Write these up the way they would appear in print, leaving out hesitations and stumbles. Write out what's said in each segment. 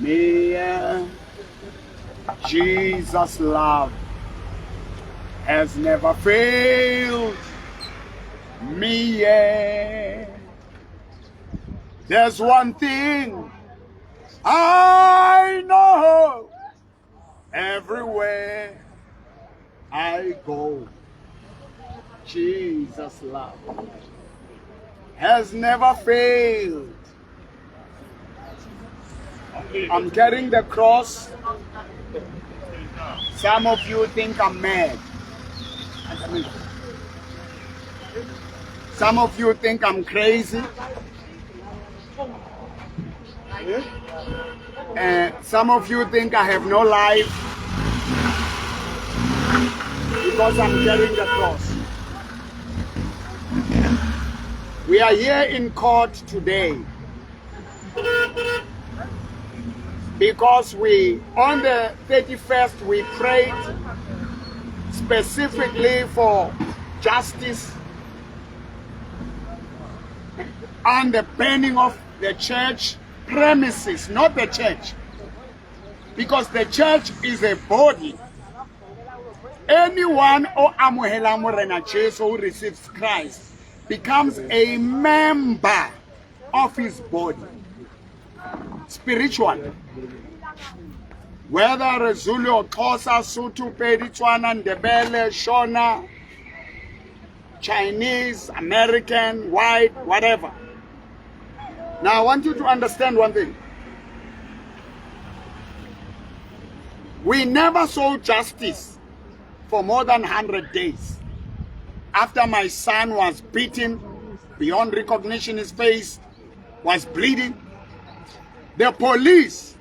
Me, Jesus' love has never failed me yet. There's one thing I know, everywhere I go, Jesus' love has never failed. I'm carrying the cross. Some of you think I'm mad. Some of you think I'm crazy. Some of you think I have no life because I'm carrying the cross. We are here in court today because on the 31st, we prayed specifically for justice and the burning of the church premises, not the church, because the church is a body. Anyone who receives Christ becomes a member of his body, spiritually. Whether Zulu, Xhosa, Sotho, Pedi, Tswana, Ndebele, Shona, Chinese, American, white, whatever. Now I want you to understand one thing. We never saw justice for more than 100 days. After my son was beaten beyond recognition, his face was bleeding. The police,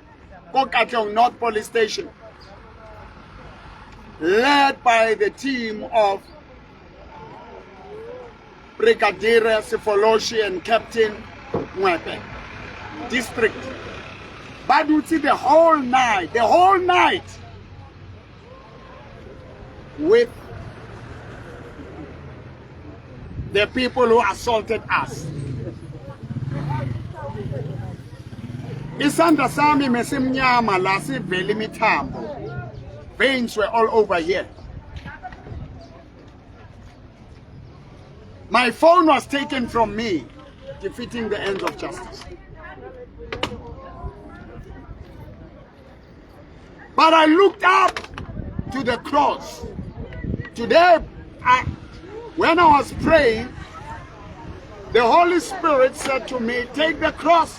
Kokatong North Police Station, led by the team of Brigadier Sifoloshi and Captain Mwepe, district. But you see the whole night with the people who assaulted us. Isandla sami mesimnyama la sivela imithambo. Veins were all over here. My phone was taken from me, defeating the ends of justice. But I looked up to the cross. Today, when I was praying, the Holy Spirit said to me, take the cross.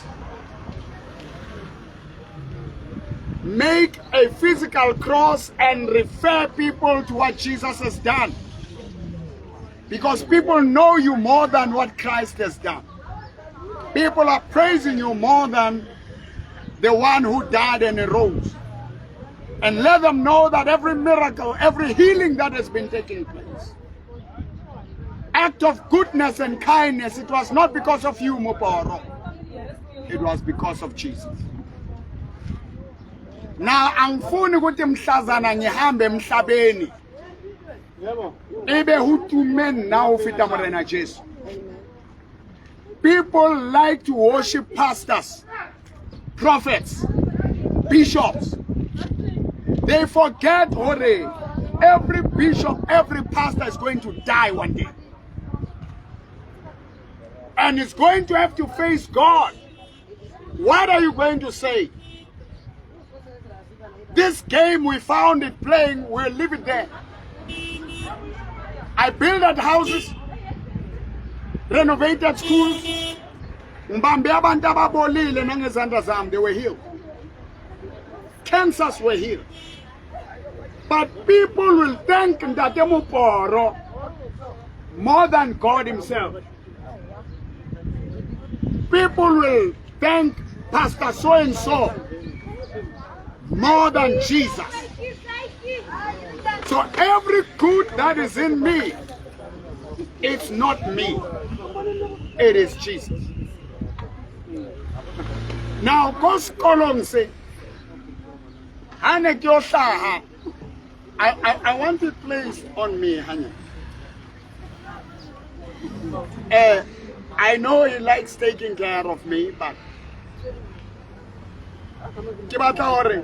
Make a physical cross and refer people to what Jesus has done. Because people know you more than what Christ has done. People are praising you more than the one who died and arose. And let them know that every miracle, every healing that has been taking place, act of goodness and kindness, it was not because of you, Muporo. It was because of Jesus. Now, angifuni ukuthi mhlazana ngihambe emhlabeni ebe hutumen now ufita morena Jesu. People like to worship pastors, prophets, bishops. They forget, every bishop, every pastor is going to die one day. And is going to have to face God. What are you going to say? This game, we found it playing, we'll leave it there. I built houses, renovated schools. They were healed. Cancers were healed. But people will thank Ndademuporo more than God himself. People will thank Pastor so-and-so more than Jesus. So every good that is in me, it's not me. It is Jesus. Now, Koskolong say, I want it placed on me, Hanya. I know he likes taking care of me, but Ke batla hore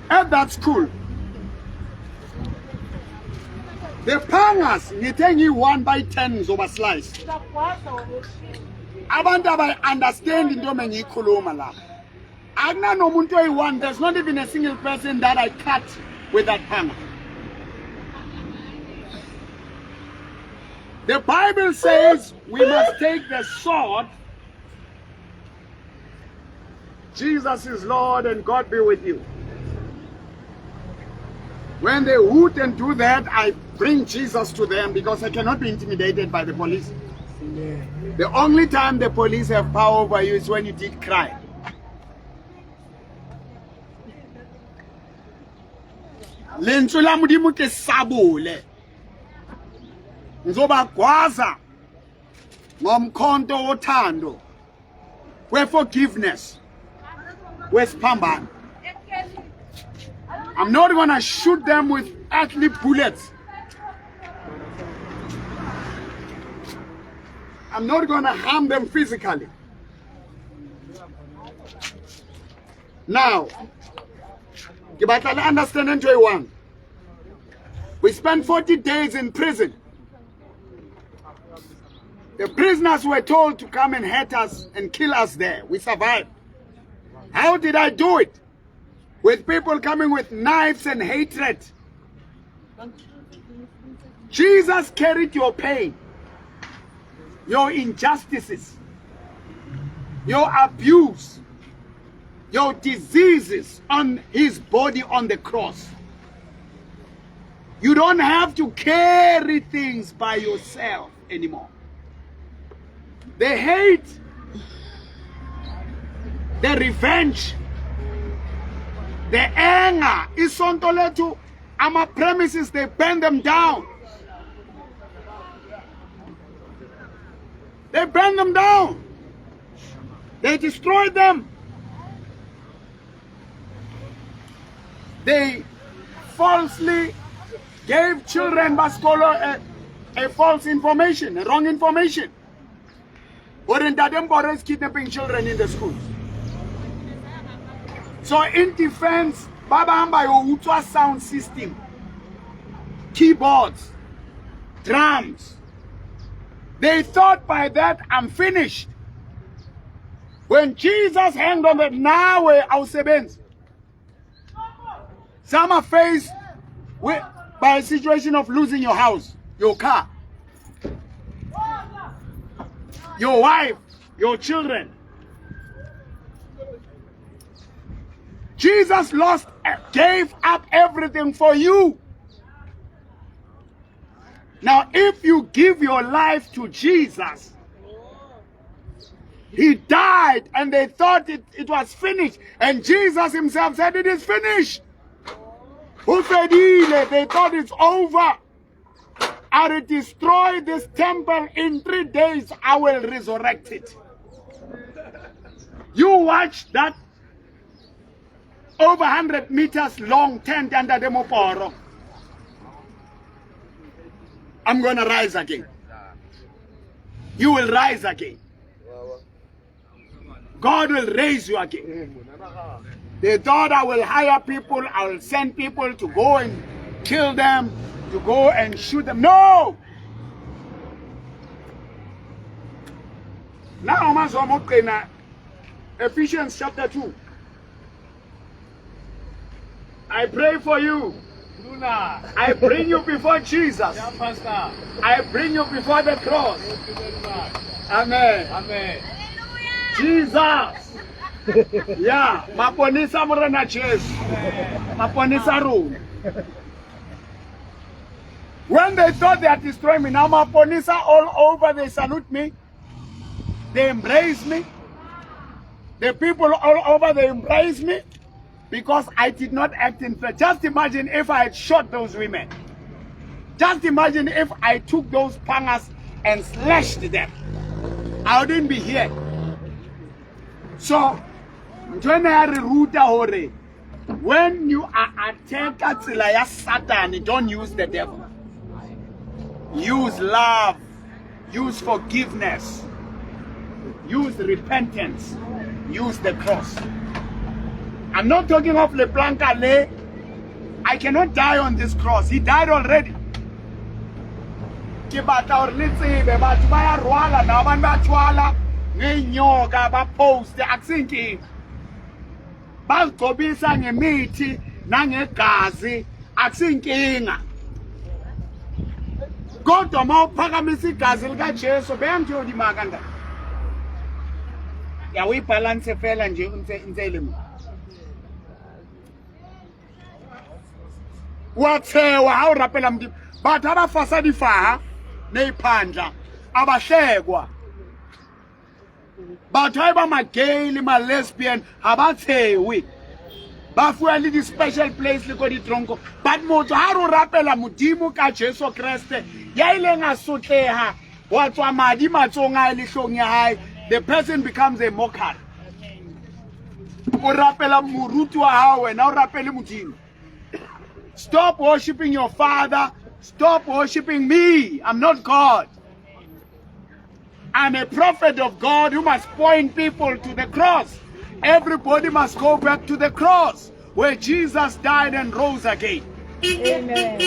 at that school, the pangas ngithengi 1 by 10 zoba slice. Abantu aba understand into mengiyikhuluma la. Akuna nomuntu oyi-1, there's not even a single person that I cut with that panga. The Bible says we must take the sword. Jesus is Lord and God be with you. When they hoot and do that, I bring Jesus to them because I cannot be intimidated by the police. The only time the police have power over you is when you did crime. Lentswe la Modimo ke sabole. Ngizobagwaza ngomkhonto wothando, we-forgiveness, wesiphambano. I'm not going to shoot them with earthly bullets. I'm not going to harm them physically. Now, you better understand and enjoy one. We spent 40 days in prison. The prisoners were told to come and hurt us and kill us there. We survived. How did I do it? With people coming with knives and hatred. Jesus carried your pain, your injustices, your abuse, your diseases on his body on the cross. You don't have to carry things by yourself anymore. The hate, the revenge, the anger, isonto lethu, ama premises, they burn them down. They burn them down. They destroyed them. They falsely gave children baskolo a false information, a wrong information. Or in Dadembore is kidnapping children in the schools. So in defense, Baba Amba Utwa sound system, keyboards, drums. They thought by that I'm finished. When Jesus hanged on the nawe awusebenzi. Some are faced by a situation of losing your house, your car, your wife, your children. Jesus gave up everything for you. Now, if you give your life to Jesus, he died and they thought it was finished. And Jesus himself said it is finished. They thought it's over. I will destroy this temple in 3 days. I will resurrect it. You watch that over 100 meters long tent under the Moporo. I'm going to rise again. You will rise again. God will raise you again. They thought I will hire people, I will send people to go and kill them, to go and shoot them. No! Now, Ephesians chapter 2. I pray for you. I bring you before Jesus. I bring you before the cross. Amen. Amen. Jesus. Yeah. Maponisa murena Jesu. Maponisa room. When they thought they had destroyed me, now Maponisa all over, they salute me. They embrace me. The people all over, they embrace me. Because I did not act in fear. Just imagine if I had shot those women. Just imagine if I took those pangas and slashed them. I wouldn't be here. So, when you are attacked like Satan, don't use the devil. Use love. Use forgiveness. use repentance, use the cross. I'm not talking of Le Blanc. I cannot die on this cross. He died already. Ke batla hore le tsebe batho ba ya rwala na abantu ba tshwala ngenyoka ba post akusinkinga. Bazigcobisa ngemithi nangegazi akusinkinga. Kodwa mawuphakamisa igazi lika Jesu beyangithi udima kanjani? Ya uyibalance fela nje insele mo. Wathewa awurapela mntu bathi abafasa difaha neyiphandla abahlekwa. Bathi ayiba magay ma lesbian abathewi. Bafuwa le di special place le ko di tronko. But motho ha ro rapela modimo ka Jesu Kriste ya ile nga sotleha wa tswa madi matsonga le hlong ya hae, the person becomes a mockery. O rapela moruti wa hao wena o rapele modimo. Stop worshiping your father. Stop worshiping me. I'm not God. I'm a prophet of God who must point people to the cross. Everybody must go back to the cross where Jesus died and rose again. Amen.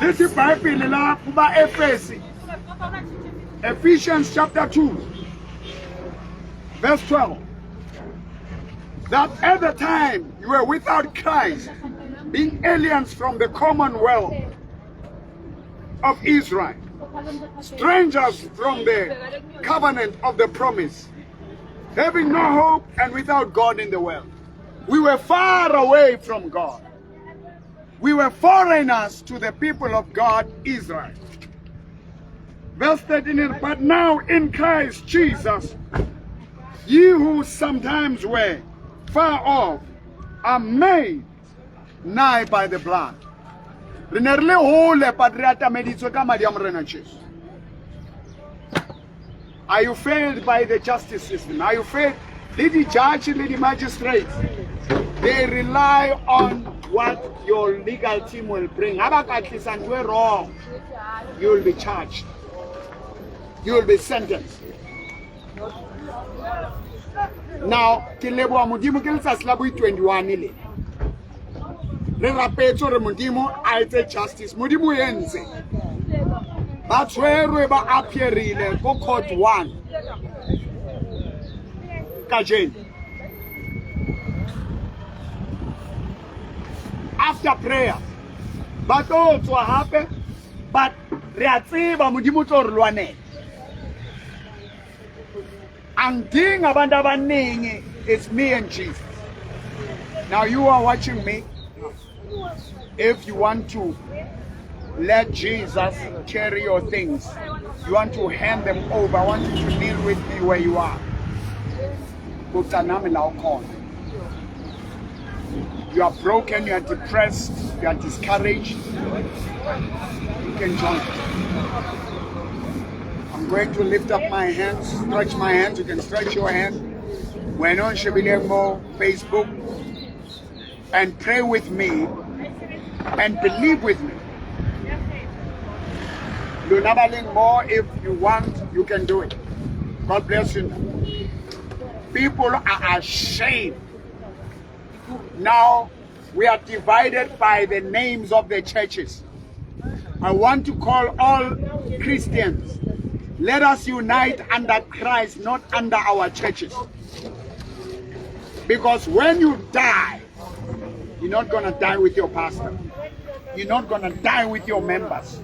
Listen, Bible la kuba Ephesians chapter 2, verse 12. That at the time you were without Christ, being aliens from the commonwealth of Israel, strangers from the covenant of the promise, having no hope and without God in the world. We were far away from God. We were foreigners to the people of God, Israel. Verse 13, but now in Christ Jesus, ye who sometimes were far off are made nigh by the blood. Are you failed by the justice system? Are you failed? Lady judge, lady magistrates, they rely on what your legal team will bring. And we're wrong. You will be charged. You will be sentenced. Now, kilebo amudimo kilisa slabu 21 ile. Le rapetso re mudimo aite justice. Mudimo yenze. Batshwerwe ba appearile ko court 1. Kajeni. After prayer. But also what happened? But re a tseba mudimo tlo re lwanela. Anding abantu abaningi, it's me and Jesus. Now you are watching me. If you want to let Jesus carry your things, you want to hand them over, I want you to kneel with me where you are. You are broken, you are depressed, you are discouraged. You can join. I'm going to lift up my hands, stretch my hands. You can stretch your hand. When on Shebilemo Facebook, and pray with me and believe with me. Lunabaling more, if you want, you can do it. God bless you. People are ashamed. Now we are divided by the names of the churches. I want to call all Christians. Let us unite under Christ, not under our churches. Because when you die, you're not going to die with your pastor. You're not going to die with your members.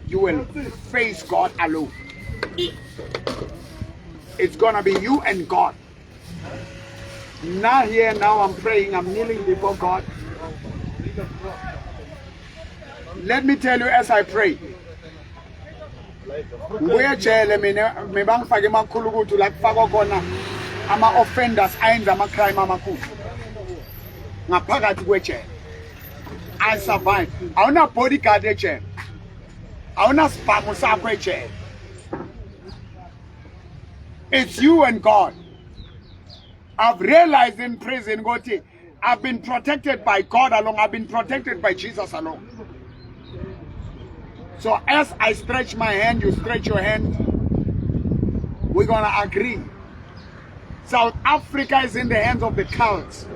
You will face God alone. It's going to be you and God. Now here, now I'm praying, I'm kneeling before God. Let me tell you as I pray. Ama offenders ayenza ama crime amakhulu ngaphakathi kwejele. I survive. Awuna bodyguard ejele. Awuna sibhamu sakho ejele. It's you and God. I've realized in prison ukuthi I've been protected by God alone. I've been protected by Jesus alone. So as I stretch my hand, you stretch your hand. We're going to agree. South Africa is in the hands of the cults.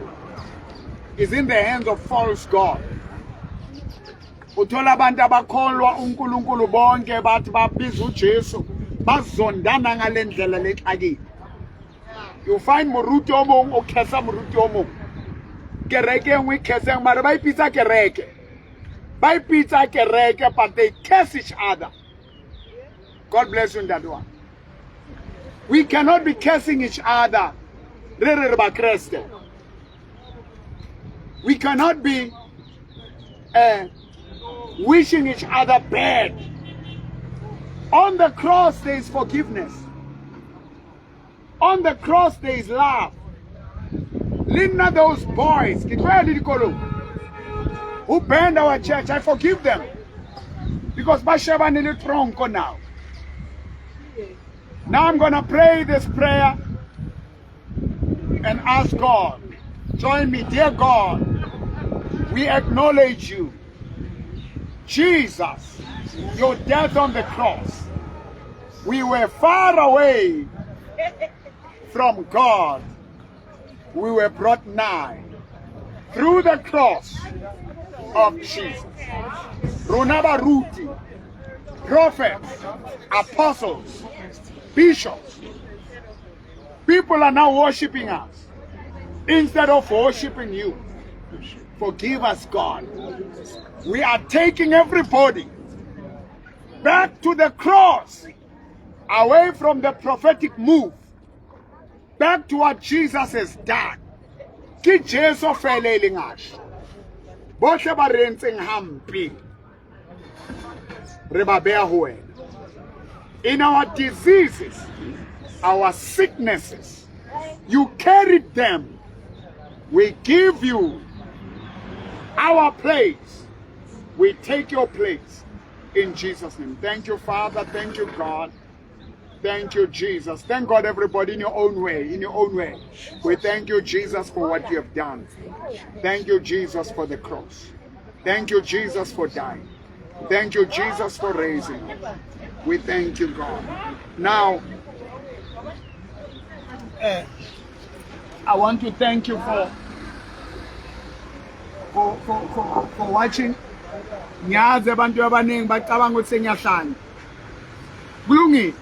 Is in the hands of false God. Uthola abantu abakholwa uNkulunkulu bonke bathi babiza uJesu bazondana ngalendlela lexakile. You find moruti o mong o khesa moruti o mong. Kereke engwe khesa mara ba ipitsa kereke. Ba ipitsa kereke but they curse each other. God bless you in that one. We cannot be cursing each other. We cannot be wishing each other bad. On the cross there is forgiveness. On the cross there is love. Linda, those boys who burned our church, I forgive them. Because Bashaba needed tronco now. Now I'm going to pray this prayer and ask God. Join me, dear God. We acknowledge you. Jesus, your death on the cross. We were far away from God. We were brought nigh through the cross of Jesus. Runabaruti, prophets, apostles, bishops. People are now worshiping us instead of worshiping you. Forgive us, God. We are taking everybody back to the cross, away from the prophetic move, back to what Jesus has done. Ki Jesu felele ngash. Bohle ba rentseng hampi. Re ba beha ho wena. In our diseases, our sicknesses, you carried them. We give you our place. We take your place in Jesus' name. Thank you, Father. Thank you, God. Thank you, Jesus. Thank God, everybody, in your own way. In your own way. We thank you, Jesus, for what you have done. Thank you, Jesus, for the cross. Thank you, Jesus, for dying. Thank you, Jesus, for raising. We thank you, God. Now, I want to thank you for watching. Ngiyazi abantu abaningi bacabanga ukuthi sengiyahlanya. Kulungile.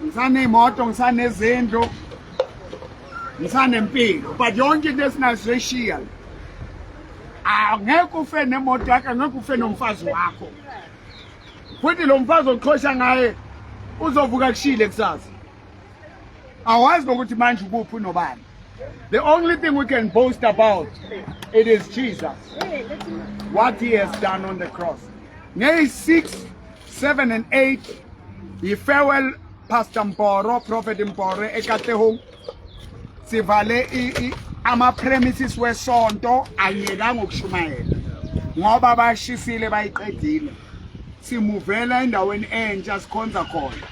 Ngisanemoto, ngisanezindlu, ngisanempilo, but yonke into esinazoyishiya. Angeke ufe nemoto yakho, angeke ufe nomfazi wakho. Futhi lo mfazi oqhosha ngaye uzovuka kushile kusasa. Awazi ukuthi manje ukuphi nobani. The only thing we can boast about, it is Jesus. What he has done on the cross. Ngay 6, 7 and 8, he farewell Pastor Mporo, Prophet Mporo, Ekatehong. Sivale ama premises wesonto ayekanga ukushumayela. Ngoba bashisile bayiqedile. Simuvela endaweni entsha sikhonza khona.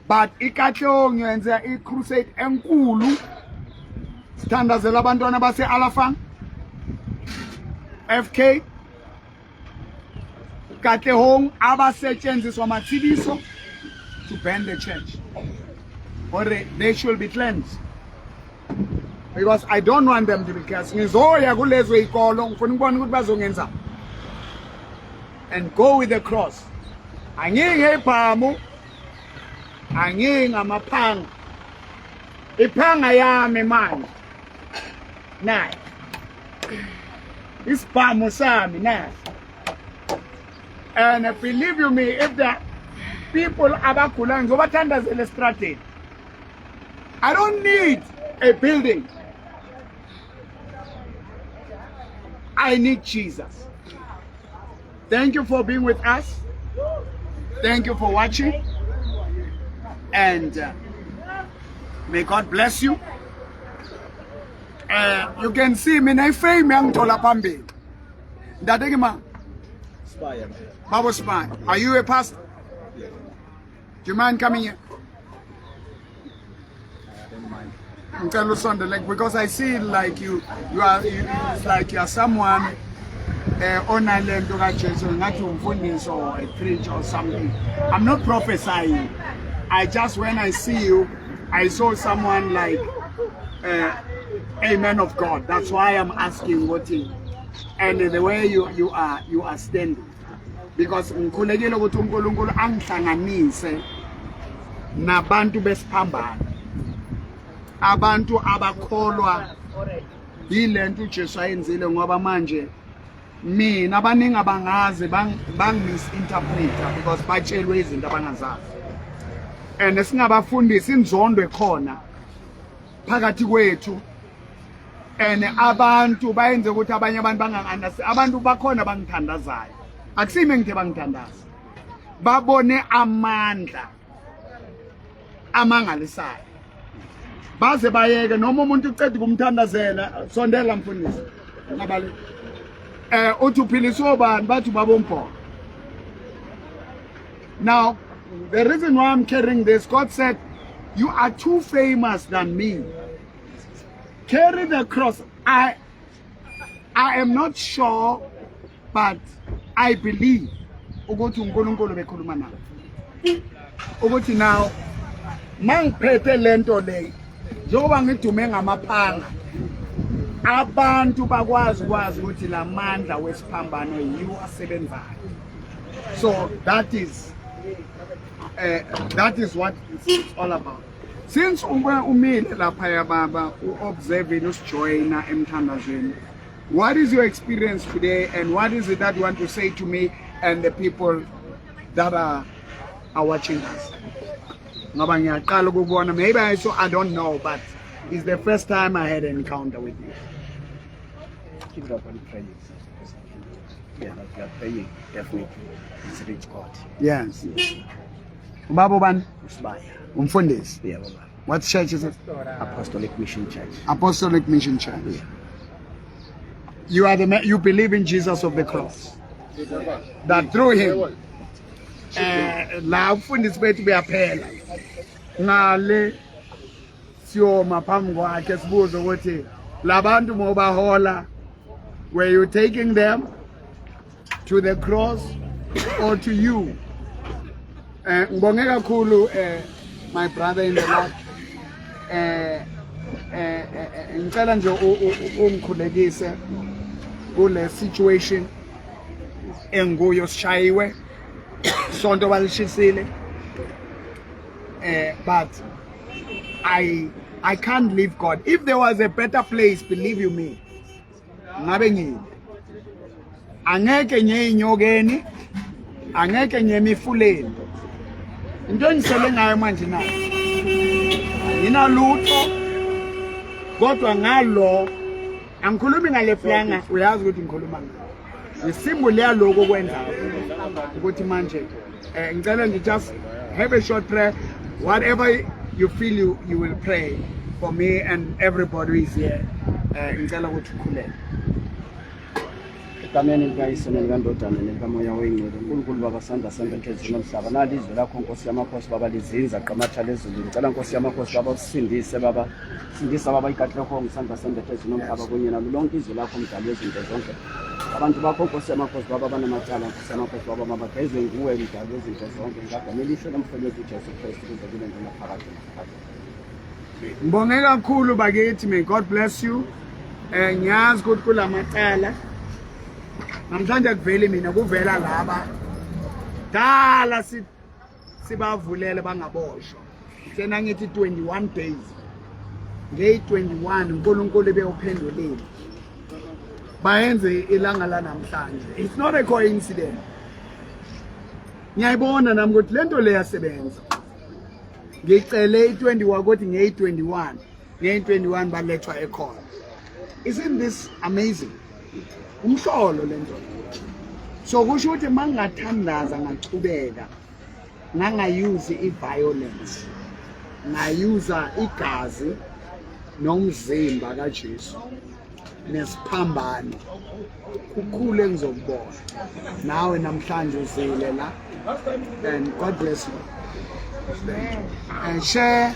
But iKatlehong yenza iCrusade enkulu. Sithandazela abantwana base Alafang, FK, Katlehong abasetshenziswa amathibiso to burn the church. Or they should be cleansed. Because I don't want them to be cast. Ngizoya kulezo ikolo ngifuna ukubona ukuthi bazongenza. And go with the cross. Anginge iphamu, anginga amaphanga. Iphanga yami manje. Nah. Isiphamu sami nah. And believe you me, if the people abagula ngizobathandazela estradeni. I don't need a building. I need Jesus. Thank you for being with us. Thank you for watching. And may God bless you. You can see me na fame ngithola phambili. Ndadeke ma. Spire. Babo Spire. Are you a pastor? Yes. Do you mind coming here? I don't mind. because I see like it's like you are someone onalento kaJesu ngathi umfundisi or a preacher or something. I'm not prophesying. When I see you, I saw someone like a man of God. That's why I'm asking what he, and the way you are standing, because ngikhulekile ukuthi uNkulunkulu angihlanganise nabantu besiphambano, abantu abakholwa yilento uJesu ayenzile, ngoba manje mina abaningi abangazi bang-misinterpreta because batshelwe izinto abangazazi, and singabafundisi inzondo ekhona phakathi kwethu, and abantu bayenze ukuthi abanye abantu banganganasi. Abantu bakhona bangithandazayo, akusime ngithe bangithandaza, babone amandla amangalisayo, baze bayeke noma umuntu ucede kumthandazela. Sondela mfundisi ngabale uthi uphilisa obani, bathi babompho. Now the reason why I'm carrying this, God said you are too famous than me. Carry the cross. I am not sure, but I believe ukuthi uNkulunkulu bekhuluma nawe ukuthi now mangiphethe lento le njengoba ngidume ngamaphanga, abantu bakwazi ukuthi lamandla wesiphambano yiwo asebenzayo. So that is what it's all about. Since umile lapha ya baba observing usijoyina emthandazweni, what is your experience today, and what is it that you want to say to me and the people that are watching us? Ngoba ngiyaqala ukubona, maybe I don't know, but it's the first time I had an encounter with you. Keep it up and pray. Yeah, we are praying definitely. It's reach God. Yes. Baba ban Usibaya. Umfundisi. Yeah, baba. What church is it? Apostolic Mission Church. Apostolic Mission Church. Yeah. You are you believe in Jesus of the cross. That through him la umfundisi bethu beyaphela. Ngale siyoma phambi kwakhe sibuzo ukuthi labantu mobahola, were you taking them to the cross or to you? Ngibonge kakhulu my brother in the Lord. Ngicela nje ungikhulekise kule situation enguyo sishayiwe sonto balishisile, but I can't leave God. If there was a better place, believe you me, ngabe ngini angeke nye inyokeni, angeke nye emifuleni. Into engisele ngayo manje na ngina lutho, kodwa ngalo angikhulumi ngale flanga, uyazi ukuthi ngikhuluma ngalo isimboli yaloko okwenza ukuthi manje ngicela nje just have a short prayer, whatever you feel you will pray for me and everybody who is here. Ngicela ukuthi ukhuleke. Egameni likaYise nelikaNdodana nelikaMoya Oyingcwele, uNkulunkulu baba sandla sembethe ezulu nomhlaba, nali izwi lakho Nkosi yamakhosi baba lizinza qamatha lezulu. Ngicela Nkosi yamakhosi baba usindise baba, sindisa baba igadle lakho ngisandla sembethe ezulu nomhlaba kunye nalo lonke izwi lakho mdali wezinto zonke. Abantu bakho Nkosi yamakhosi baba banamacala, Nkosi yamakhosi baba mabagezwe nguwe mdali wezinto zonke. Ngigade elihle lomfowethu uJesu Kristu kuze kube njalo phakathi naphakathi. Ngibonge kakhulu bakithi, may God bless you. Ngiyazi ukuthi kulamacala namhlanje kuvele mina kuvela laba dala sibavulele bangaboshwa. Sena ngithi 21 days. Ngey 21 uNkulunkulu beyophendulile. Bayenze ilanga la namhlanje. It's not a coincidence. Ngiyayibona nami ukuthi lento le yasebenza. Ngicele i21 ukuthi ngey 21. Ngey 21 balethwa ekhona. Isn't this amazing? Umhlolo lento. So kusho ukuthi mangingathandaza ngachubeka, ngangayuzi iviolence, ngayuza igazi nomzimba kaJesu nesiphambano, kukhule ngizokubona nawe namhlanje uzile la, and God bless you. And share,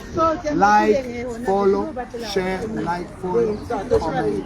like, follow, share, like, follow, comment.